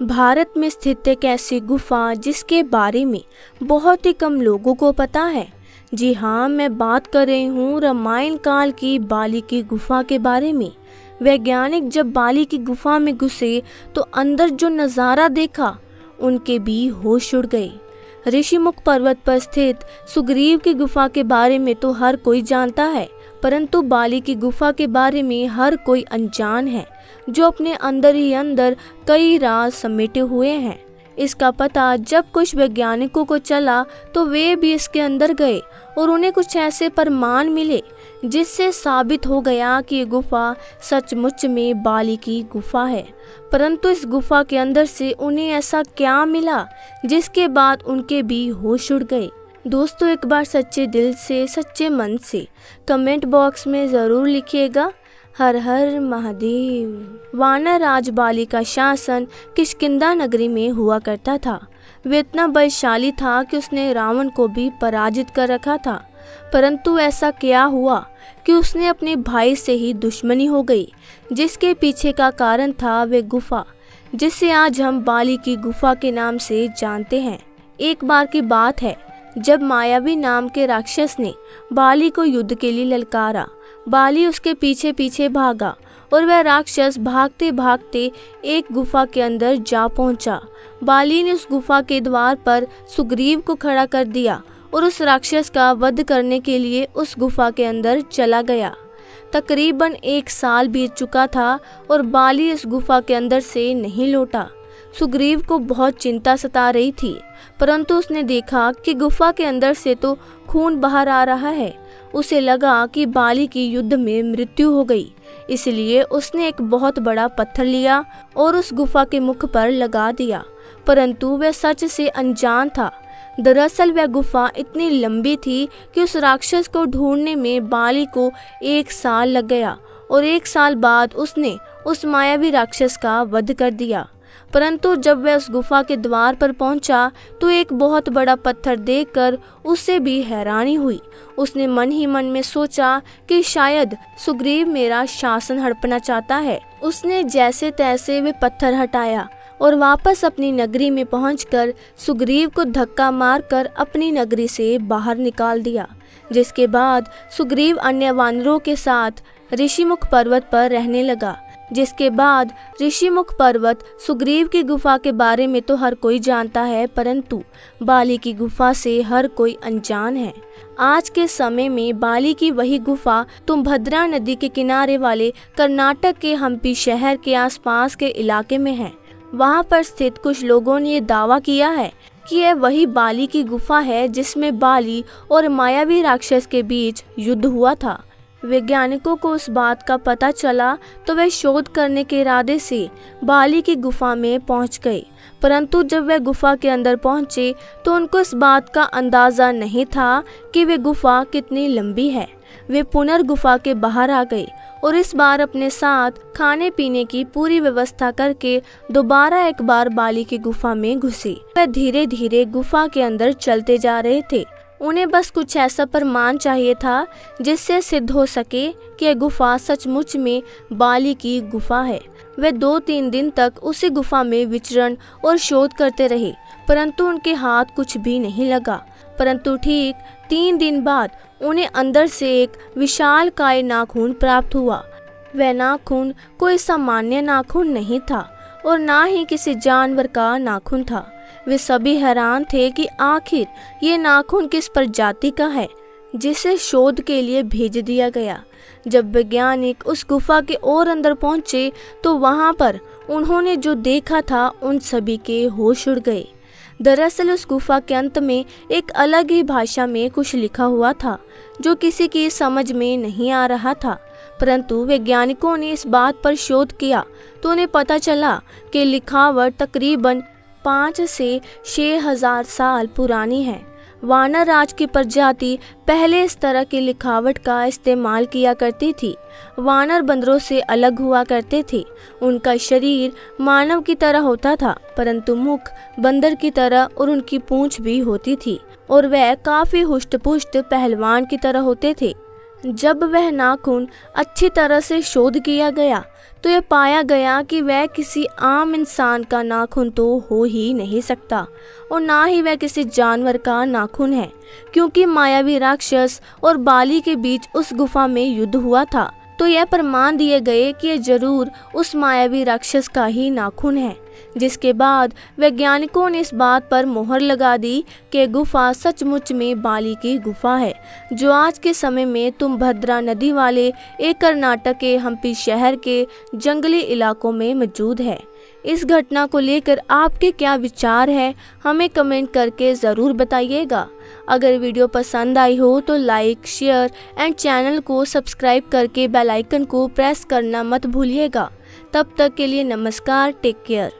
भारत में स्थित एक ऐसी गुफा जिसके बारे में बहुत ही कम लोगों को पता है। जी हाँ, मैं बात कर रही हूँ रामायण काल की बाली की गुफा के बारे में। वैज्ञानिक जब बाली की गुफा में घुसे तो अंदर जो नज़ारा देखा उनके भी होश उड़ गए। ऋषिमुख पर्वत पर स्थित सुग्रीव की गुफा के बारे में तो हर कोई जानता है, परंतु बाली की गुफा के बारे में हर कोई अनजान है, जो अपने अंदर ही अंदर कई राज समेटे हुए हैं। इसका पता जब कुछ वैज्ञानिकों को चला तो वे भी इसके अंदर गए और उन्हें कुछ ऐसे प्रमाण मिले जिससे साबित हो गया कि ये गुफा सचमुच में बाली की गुफा है। परंतु इस गुफा के अंदर से उन्हें ऐसा क्या मिला जिसके बाद उनके भी होश उड़ गए। दोस्तों, एक बार सच्चे दिल से सच्चे मन से कमेंट बॉक्स में ज़रूर लिखिएगा, हर हर महादेव। वानर राज बाली का शासन किष्किंधा नगरी में हुआ करता था। वे इतना बलशाली था कि उसने रावण को भी पराजित कर रखा था। परंतु ऐसा क्या हुआ कि उसने अपने भाई से ही दुश्मनी हो गई, जिसके पीछे का कारण था वे गुफा, जिसे आज हम बाली की गुफा के नाम से जानते हैं। एक बार की बात है जब मायावी नाम के राक्षस ने बाली को युद्ध के लिए ललकारा। बाली उसके पीछे पीछे भागा और वह राक्षस भागते भागते एक गुफा के अंदर जा पहुंचा। बाली ने उस गुफा के द्वार पर सुग्रीव को खड़ा कर दिया और उस राक्षस का वध करने के लिए उस गुफा के अंदर चला गया। तकरीबन 1 साल बीत चुका था और बाली इस गुफा के अंदर से नहीं लौटा। सुग्रीव को बहुत चिंता सता रही थी, परंतु उसने देखा कि गुफा के अंदर से तो खून बाहर आ रहा है। उसे लगा कि बाली की युद्ध में मृत्यु हो गई, इसलिए उसने एक बहुत बड़ा पत्थर लिया और उस गुफा के मुख पर लगा दिया। परंतु वह सच से अनजान था। दरअसल वह गुफा इतनी लंबी थी कि उस राक्षस को ढूंढने में बाली को 1 साल लग गया और 1 साल बाद उसने उस मायावी राक्षस का वध कर दिया। परंतु जब वह उस गुफा के द्वार पर पहुंचा तो एक बहुत बड़ा पत्थर देखकर उसे भी हैरानी हुई। उसने मन ही मन में सोचा कि शायद सुग्रीव मेरा शासन हड़पना चाहता है। उसने जैसे तैसे वे पत्थर हटाया और वापस अपनी नगरी में पहुंचकर सुग्रीव को धक्का मारकर अपनी नगरी से बाहर निकाल दिया। जिसके बाद सुग्रीव अन्य वानरों के साथ ऋषिमुख पर्वत पर रहने लगा। जिसके बाद ऋषिमुख पर्वत सुग्रीव की गुफा के बारे में तो हर कोई जानता है, परंतु बाली की गुफा से हर कोई अनजान है। आज के समय में बाली की वही गुफा तुंगभद्रा नदी के किनारे वाले कर्नाटक के हम्पी शहर के आसपास के इलाके में है। वहां पर स्थित कुछ लोगों ने ये दावा किया है कि यह वही बाली की गुफा है जिसमें बाली और मायावी राक्षस के बीच युद्ध हुआ था। वैज्ञानिकों को उस बात का पता चला तो वे शोध करने के इरादे से बाली की गुफा में पहुंच गए। परंतु जब वे गुफा के अंदर पहुंचे तो उनको इस बात का अंदाज़ा नहीं था कि वे गुफा कितनी लंबी है। वे पुनर्गुफा के बाहर आ गए और इस बार अपने साथ खाने पीने की पूरी व्यवस्था करके दोबारा एक बार बाली की गुफा में घुसे। वे धीरे धीरे गुफा के अंदर चलते जा रहे थे। उन्हें बस कुछ ऐसा प्रमाण चाहिए था जिससे सिद्ध हो सके कि यह गुफा सचमुच में बाली की गुफा है। वे 2-3 दिन तक उसी गुफा में विचरण और शोध करते रहे, परंतु उनके हाथ कुछ भी नहीं लगा। परंतु ठीक 3 दिन बाद उन्हें अंदर से एक विशालकाय नाखून प्राप्त हुआ। वह नाखून कोई सामान्य नाखून नहीं था और ना ही किसी जानवर का नाखून था। वे सभी हैरान थे कि आखिर ये नाखून किस प्रजाति का है जिसे शोध के लिए भेज दिया गया। जब वैज्ञानिक उस गुफा के और अंदर पहुंचे तो वहां पर उन्होंने जो देखा था उन सभी के होश उड़ गए। दरअसल उस गुफा के अंत में एक अलग ही भाषा में कुछ लिखा हुआ था जो किसी की समझ में नहीं आ रहा था। परंतु वैज्ञानिकों ने इस बात पर शोध किया तो उन्हें पता चला कि लिखावट तकरीबन 5 से 6,000 साल पुरानी है। वानर राज की प्रजाति पहले इस तरह की लिखावट का इस्तेमाल किया करती थी। वानर बंदरों से अलग हुआ करते थे। उनका शरीर मानव की तरह होता था, परंतु मुख बंदर की तरह और उनकी पूंछ भी होती थी और वह काफी हुष्ट पुष्ट पहलवान की तरह होते थे। जब वह नाखून अच्छी तरह से शोध किया गया तो यह पाया गया कि वह किसी आम इंसान का नाखून तो हो ही नहीं सकता और ना ही वह किसी जानवर का नाखून है, क्योंकि मायावी राक्षस और बाली के बीच उस गुफा में युद्ध हुआ था। तो यह प्रमाण दिए गए कि यह जरूर उस मायावी राक्षस का ही नाखून है, जिसके बाद वैज्ञानिकों ने इस बात पर मोहर लगा दी कि गुफा सचमुच में बाली की गुफा है, जो आज के समय में तुंगभद्रा नदी वाले एक कर्नाटक के हम्पी शहर के जंगली इलाकों में मौजूद है। इस घटना को लेकर आपके क्या विचार है, हमें कमेंट करके ज़रूर बताइएगा। अगर वीडियो पसंद आई हो तो लाइक, शेयर एंड चैनल को सब्सक्राइब करके बेल आइकन को प्रेस करना मत भूलिएगा। तब तक के लिए नमस्कार, टेक केयर।